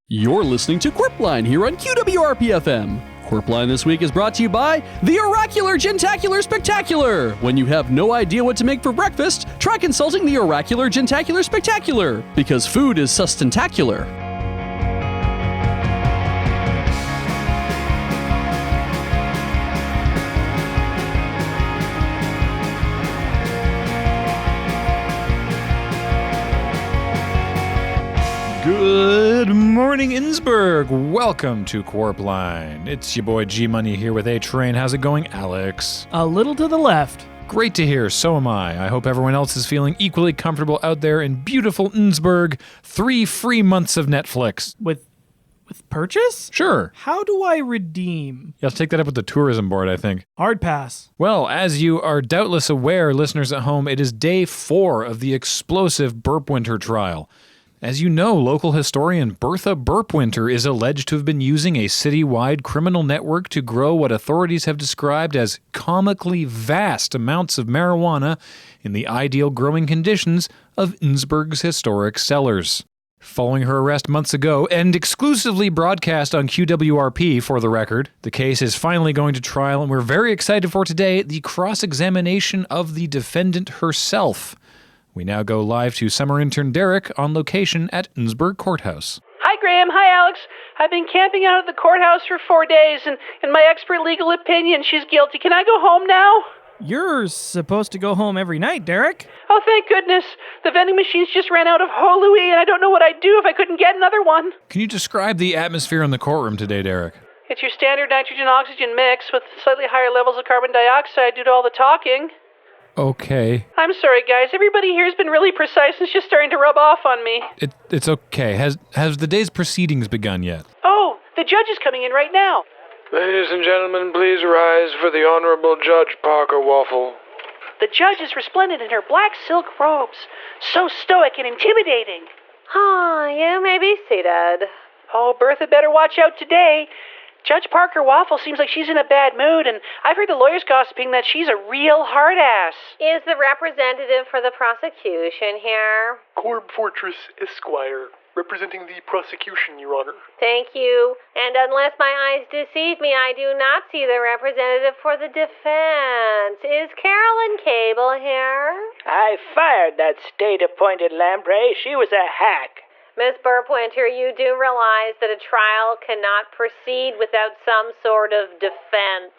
You're listening to Qwerpline here on QWRP FM. Qwerpline this week is brought to you by the Oracular Gentacular Spectacular. When you have no idea what to make for breakfast, try consulting the Oracular Gentacular Spectacular, because food is sustentacular. Good morning, Innsbruck. Welcome to Qwerpline. It's your boy G-Money here with A-Train. How's it going, Alex? A little to the left. Great to hear. So am I. I hope everyone else is feeling equally comfortable out there in beautiful Innsbruck. 3 free months of Netflix. With purchase? Sure. How do I redeem? You'll have to take that up with the tourism board, I think. Hard pass. Well, as you are doubtless aware, listeners at home, it is day 4 of the explosive Burpwinter trial. As you know, local historian Bertha Burpwinter is alleged to have been using a citywide criminal network to grow what authorities have described as comically vast amounts of marijuana in the ideal growing conditions of Innsbruck's historic cellars. Following her arrest months ago, and exclusively broadcast on QWRP for the record, the case is finally going to trial, and we're very excited for today, the cross-examination of the defendant herself. We now go live to summer intern Derek on location at Innsbruck Courthouse. Hi, Graham. Hi, Alex. I've been camping out at the courthouse for 4 days, and in my expert legal opinion, she's guilty. Can I go home now? You're supposed to go home every night, Derek. Oh, thank goodness. The vending machines just ran out of Ho Louis, and I don't know what I'd do if I couldn't get another one. Can you describe the atmosphere in the courtroom today, Derek? It's your standard nitrogen-oxygen mix with slightly higher levels of carbon dioxide due to all the talking. Okay. I'm sorry, guys. Everybody here's been really precise and it's just starting to rub off on me. It's okay. Has the day's proceedings begun yet? Oh, the judge is coming in right now. Ladies and gentlemen, please rise for the Honorable Judge Parker Waffle. The judge is resplendent in her black silk robes. So stoic and intimidating. You may be seated. Oh, Bertha better watch out today. Judge Parker Waffle seems like she's in a bad mood, and I've heard the lawyers gossiping that she's a real hard ass. Is the representative for the prosecution here? Corp Fortress Esquire, representing the prosecution, Your Honor. Thank you. And unless my eyes deceive me, I do not see the representative for the defense. Is Carolyn Cable here? I fired that state-appointed lamprey. She was a hack. Miss Burpwinter, you do realize that a trial cannot proceed without some sort of defense.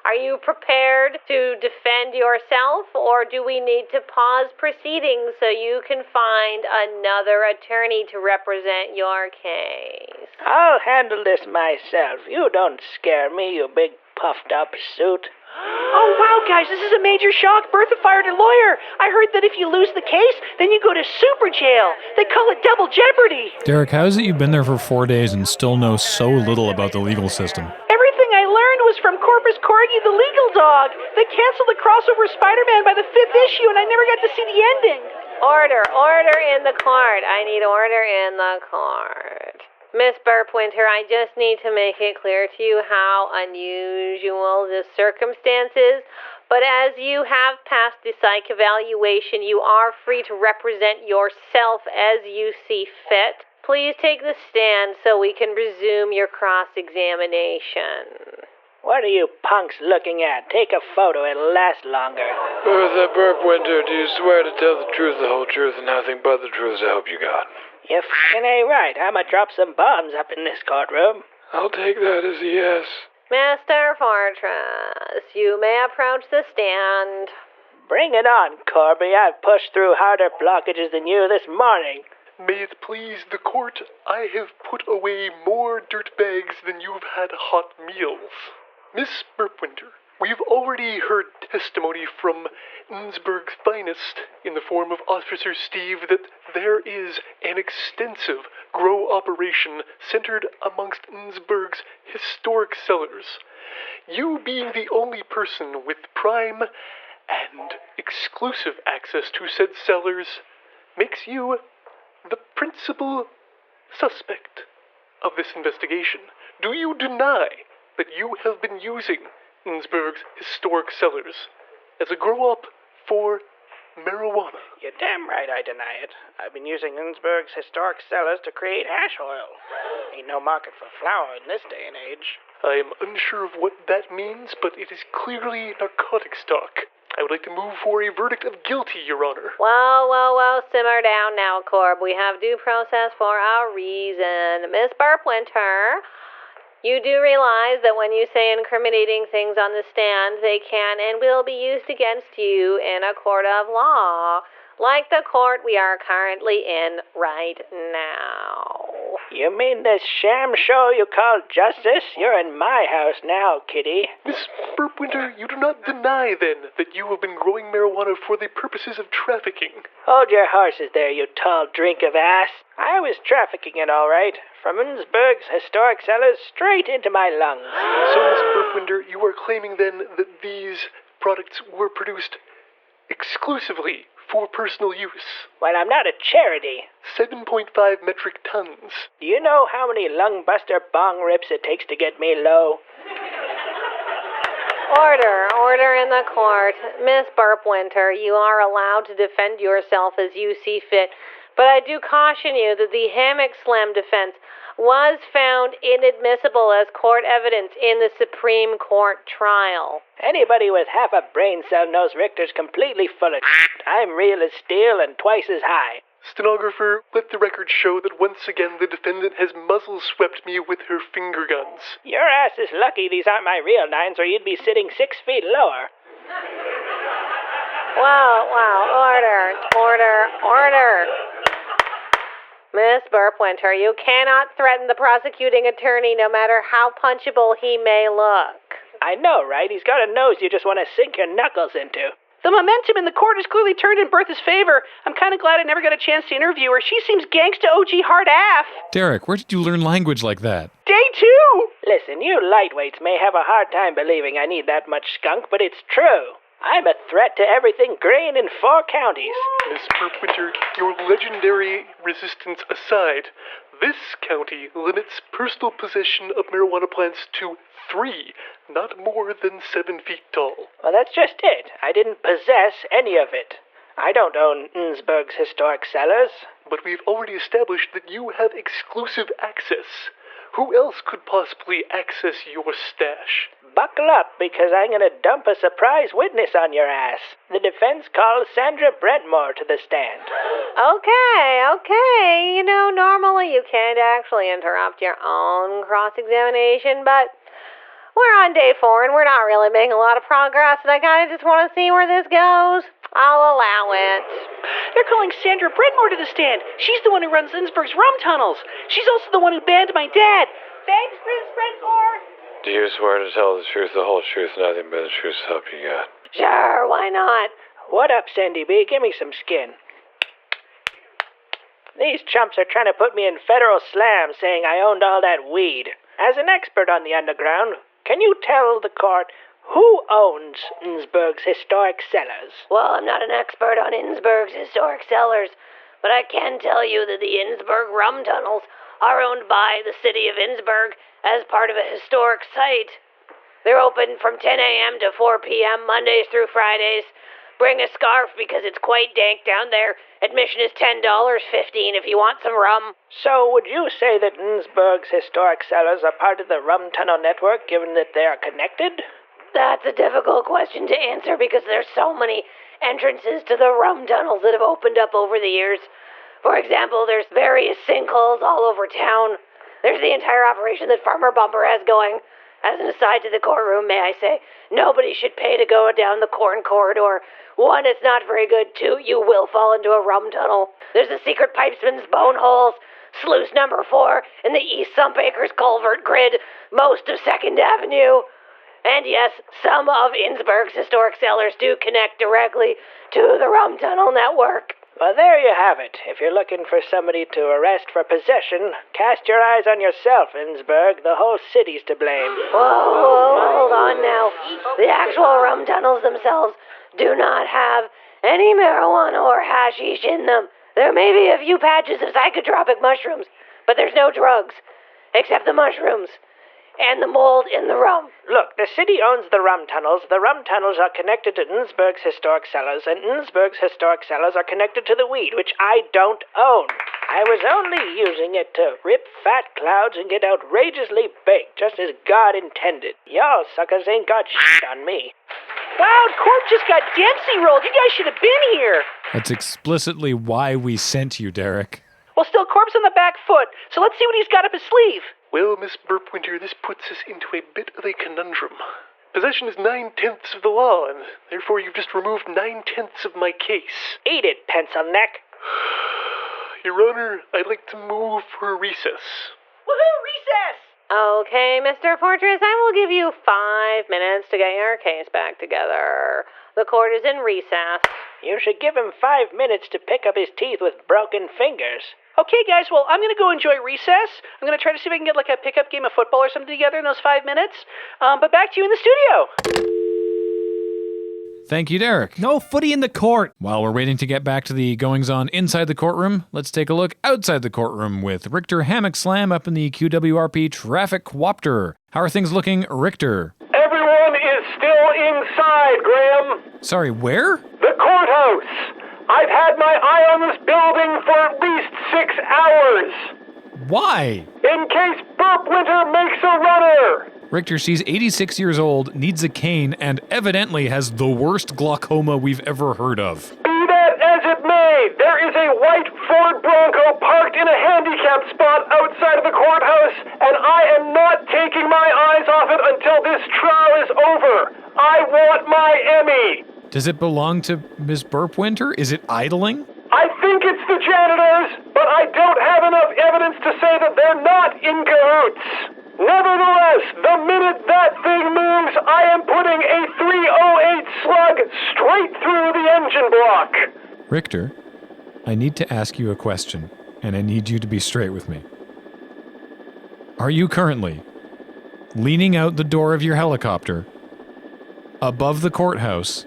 Are you prepared to defend yourself, or do we need to pause proceedings so you can find another attorney to represent your case? I'll handle this myself. You don't scare me, you big puffed-up suit. Oh, wow, guys, this is a major shock. Bertha fired her lawyer. I heard that if you lose the case, then you go to super jail. They call it double jeopardy. Derek, how is it you've been there for 4 days and still know so little about the legal system? Everything I learned was from Corpus Corgi, the legal dog. They canceled the crossover Spider-Man by the 5th issue, and I never got to see the ending. Order in the court. I need order in the court. Miss Burpwinter, I just need to make it clear to you how unusual the circumstances, but as you have passed the psych evaluation, you are free to represent yourself as you see fit. Please take the stand so we can resume your cross-examination. What are you punks looking at? Take a photo, it'll last longer. Bertha Burpwinter, do you swear to tell the truth, the whole truth, and nothing but the truth, so help you God? You f***ing ain't right. I'ma drop some bombs up in this courtroom. I'll take that as a yes. Mr. Fortress, you may approach the stand. Bring it on, Corby. I've pushed through harder blockages than you this morning. May it please the court, I have put away more dirt bags than you've had hot meals. Miss Burpwinter, we've already heard testimony from Innsbruck's finest in the form of Officer Steve that there is an extensive grow operation centered amongst Innsbruck's historic cellars. You being the only person with prime and exclusive access to said cellars makes you the principal suspect of this investigation. Do you deny that you have been using Innsbruck's historic cellars as a grow-up for marijuana? You're damn right I deny it. I've been using Innsbruck's historic cellars to create hash oil. Ain't no market for flour in this day and age. I am unsure of what that means, but it is clearly narcotic stock. I would like to move for a verdict of guilty, Your Honor. Well, simmer down now, Corb. We have due process for a reason. Miss Burpwinter, you do realize that when you say incriminating things on the stand, they can and will be used against you in a court of law, like the court we are currently in right now. You mean this sham show you call justice? You're in my house now, kitty. Miss Burpwinter, you do not deny, then, that you have been growing marijuana for the purposes of trafficking. Hold your horses there, you tall drink of ass. I was trafficking it all right. From Innsbruck's historic cellars straight into my lungs. So, Miss Burpwinter, you are claiming, then, that these products were produced exclusively for personal use. Well, I'm not a charity. 7.5 metric tons. Do you know how many lungbuster bong rips it takes to get me low? Order in the court. Miss Burpwinter, you are allowed to defend yourself as you see fit, but I do caution you that the hammock slam defense was found inadmissible as court evidence in the Supreme Court trial. Anybody with half a brain cell knows Richter's completely full of shit. I'm real as steel and twice as high. Stenographer, let the record show that once again the defendant has muzzle-swept me with her finger guns. Your ass is lucky these aren't my real nines, or you'd be sitting 6 feet lower. Order. Miss Burpwinter, you cannot threaten the prosecuting attorney no matter how punchable he may look. I know, right? He's got a nose you just want to sink your knuckles into. The momentum in the court is clearly turned in Bertha's favor. I'm kind of glad I never got a chance to interview her. She seems gangsta OG hard AF. Derek, where did you learn language like that? Day 2! Listen, you lightweights may have a hard time believing I need that much skunk, but it's true. I'm a threat to everything green in 4 counties. Miss Burpwinter, your legendary resistance aside, this county limits personal possession of marijuana plants to 3, not more than 7 feet tall. Well, that's just it. I didn't possess any of it. I don't own Innsbruck's historic cellars. But we've already established that you have exclusive access. Who else could possibly access your stash? Buckle up, because I'm going to dump a surprise witness on your ass. The defense calls Sandra Brentmore to the stand. Okay. You know, normally you can't actually interrupt your own cross-examination, but we're on day 4 and we're not really making a lot of progress, and I kind of just want to see where this goes. I'll allow it. They're calling Sandra Brentmore to the stand. She's the one who runs Innsbruck's rum tunnels. She's also the one who banned my dad. Thanks, Miss Brentmore. Do you swear to tell the truth, the whole truth, nothing but the truth, so help you God? Sure, why not? What up, Sandy B? Give me some skin. These chumps are trying to put me in federal slam saying I owned all that weed. As an expert on the underground, can you tell the court who owns Innsbruck's historic cellars? Well, I'm not an expert on Innsbruck's historic cellars, but I can tell you that the Innsbruck rum tunnels are owned by the city of Innsbruck as part of a historic site. They're open from 10 a.m. to 4 p.m. Mondays through Fridays. Bring a scarf because it's quite dank down there. Admission is $10, $15 if you want some rum. So would you say that Innsbruck's historic cellars are part of the rum tunnel network, given that they are connected? That's a difficult question to answer because there's so many entrances to the rum tunnels that have opened up over the years. For example, there's various sinkholes all over town. There's the entire operation that Farmer Bumper has going. As an aside to the courtroom, may I say, nobody should pay to go down the corn corridor. 1, it's not very good. 2, you will fall into a rum tunnel. There's the secret pipesman's bone holes, sluice number 4, and the East Sumpacres culvert grid, most of 2nd Avenue. And yes, some of Innsbruck's historic cellars do connect directly to the rum tunnel network. Well, there you have it. If you're looking for somebody to arrest for possession, cast your eyes on yourself, Innsbruck. The whole city's to blame. Whoa, hold on now. The actual rum tunnels themselves do not have any marijuana or hashish in them. There may be a few patches of psychotropic mushrooms, but there's no drugs, except the mushrooms. and the mold in the rum. Look, the city owns the rum tunnels. The rum tunnels are connected to Innsbruck's historic cellars, and Innsbruck's historic cellars are connected to the weed, which I don't own. I was only using it to rip fat clouds and get outrageously baked, just as God intended. Y'all suckers ain't got shit on me. Wow, Corp just got Dempsey rolled. You guys should have been here. That's explicitly why we sent you, Derek. Well, still, Corp's on the back foot, so let's see what he's got up his sleeve. Well, Miss Burpwinter, this puts us into a bit of a conundrum. Possession is 9/10 of the law, and therefore you've just removed 9/10 of my case. Eat it, pencil neck. Your Honor, I'd like to move for a recess. Woohoo, recess! Okay, Mr. Fortress, I will give you 5 minutes to get your case back together. The court is in recess. You should give him 5 minutes to pick up his teeth with broken fingers. Okay, guys, well, I'm going to go enjoy recess. I'm going to try to see if I can get, like, a pickup game of football or something together in those 5 minutes. But back to you in the studio. Thank you, Derek. No footy in the court. While we're waiting to get back to the goings-on inside the courtroom, let's take a look outside the courtroom with Richter Hammock Slam up in the QWRP Traffic Qwerpline. How are things looking, Richter? Everyone is still inside, Graham. Sorry, where? The courthouse. I've had my eye on this building for at least 6 hours. Why? In case Burpwinter makes a runner. Richter, she's 86 years old, needs a cane, and evidently has the worst glaucoma we've ever heard of. Be that as it may, there is a white Ford Bronco parked in a handicapped spot outside of the courthouse, and I am not taking my eyes off it until this trial is over. I want my Emmy. Does it belong to Miss Burpwinter? Is it idling? I think it's the janitors, but I don't have enough evidence to say that they're not in cahoots. Nevertheless, the minute that thing moves, I am putting a 308 slug straight through the engine block. Richter, I need to ask you a question, and I need you to be straight with me. Are you currently leaning out the door of your helicopter above the courthouse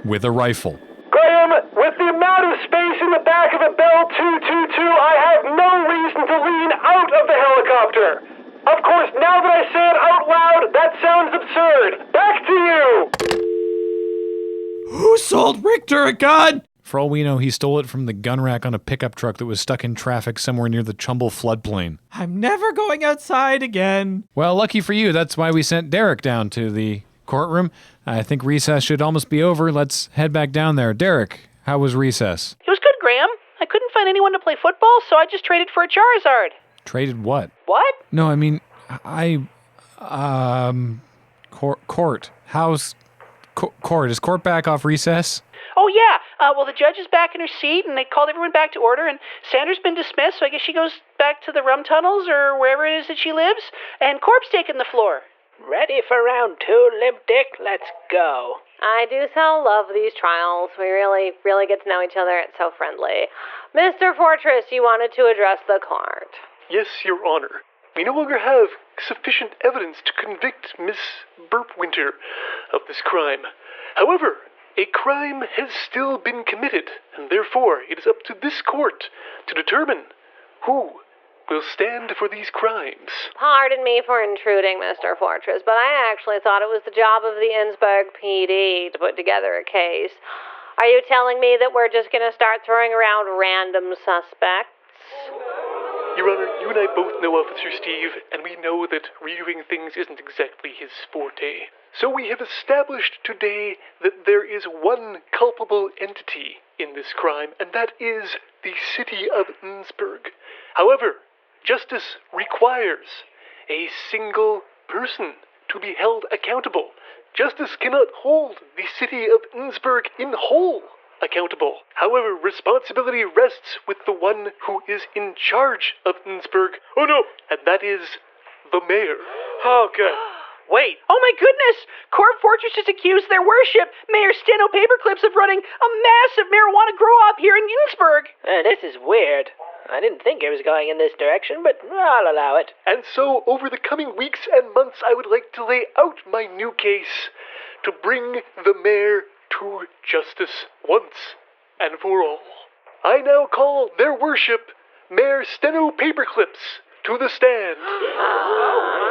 with a rifle? Graham, with the amount of space in the back of a Bell 222, I have no reason to lean out of the helicopter. Of course, now that I say it out loud, that sounds absurd. Back to you! Who sold Richter a gun? For all we know, he stole it from the gun rack on a pickup truck that was stuck in traffic somewhere near the Chumble floodplain. I'm never going outside again. Well, lucky for you, that's why we sent Derek down to the courtroom. I think recess should almost be over. Let's head back down there. Derek, how was recess? It was good, Graham. I couldn't find anyone to play football, so I just traded for a Charizard. Traded what? What? No, I mean, court. How's court? Is court back off recess? Oh, yeah. Well, the judge is back in her seat, and they called everyone back to order, and Sandra's been dismissed, so I guess she goes back to the rum tunnels or wherever it is that she lives, and Corp's taking the floor. Ready for round 2, Limp Dick? Let's go. I do so love these trials. We really get to know each other. It's so friendly. Mr. Fortress, you wanted to address the court. Yes, Your Honor. We no longer have sufficient evidence to convict Miss Burpwinter of this crime. However, a crime has still been committed, and therefore it is up to this court to determine who will stand for these crimes. Pardon me for intruding, Mr. Fortress, but I actually thought it was the job of the Innsbruck PD to put together a case. Are you telling me that we're just going to start throwing around random suspects? Your Honor, you and I both know Officer Steve, and we know that redoing things isn't exactly his forte. So we have established today that there is one culpable entity in this crime, and that is the city of Innsbruck. However, justice requires a single person to be held accountable. Justice cannot hold the city of Innsbruck in whole accountable. However, responsibility rests with the one who is in charge of Innsbruck. Oh no! And that is the mayor. Oh, good. Wait. Oh my goodness! Corp Fortress has accused their worship, Mayor Steno Paperclips, of running a massive marijuana grow-op here in Innsbruck. This is weird. I didn't think it was going in this direction, but I'll allow it. And so, over the coming weeks and months, I would like to lay out my new case to bring the mayor to justice once and for all. I now call their worship, Mayor Steno Paperclips, to the stand.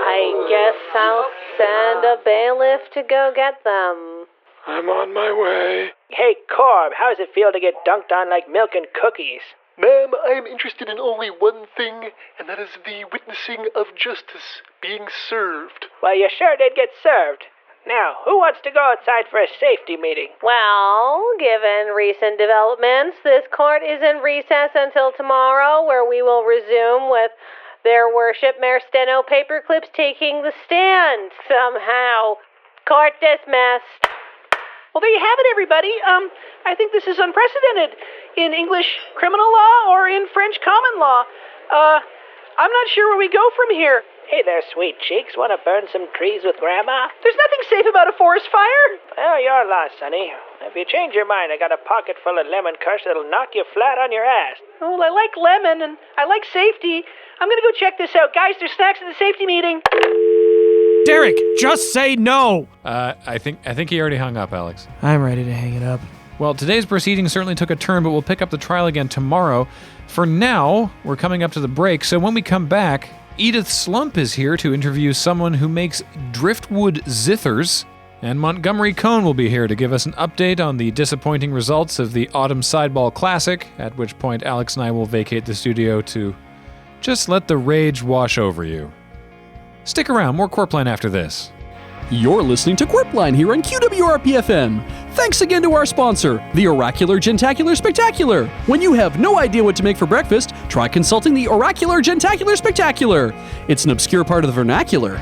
I guess I'll send a bailiff to go get them. I'm on my way. Hey, Corp, how does it feel to get dunked on like milk and cookies? Ma'am, I am interested in only one thing, and that is the witnessing of justice being served. Well, you sure did get served. Now, who wants to go outside for a safety meeting? Well, given recent developments, this court is in recess until tomorrow, where we will resume with their worship Mayor Steno Paperclips taking the stand somehow. Court dismissed. Well, there you have it, everybody. I think this is unprecedented in English criminal law or in French common law. I'm not sure where we go from here. Hey there, sweet cheeks. Want to burn some trees with Grandma? There's nothing safe about a forest fire. Well, you're lost, Sonny. If you change your mind, I got a pocket full of lemon kush that'll knock you flat on your ass. Oh, I like lemon and I like safety. I'm gonna go check this out. Guys, there's snacks at the safety meeting. Derek, just say no. I think he already hung up, Alex. I'm ready to hang it up. Well, today's proceedings certainly took a turn, but we'll pick up the trial again tomorrow. For now, we're coming up to the break, so when we come back, Edith Slump is here to interview someone who makes driftwood zithers, and Montgomery Cohn will be here to give us an update on the disappointing results of the Autumn Sideball Classic, at which point Alex and I will vacate the studio to just let the rage wash over you. Stick around, more Qwerpline after this. You're listening to Qwerpline here on QWRP FM. Thanks again to our sponsor, the Oracular Gentacular Spectacular. When you have no idea what to make for breakfast, try consulting the Oracular Gentacular Spectacular. It's an obscure part of the vernacular.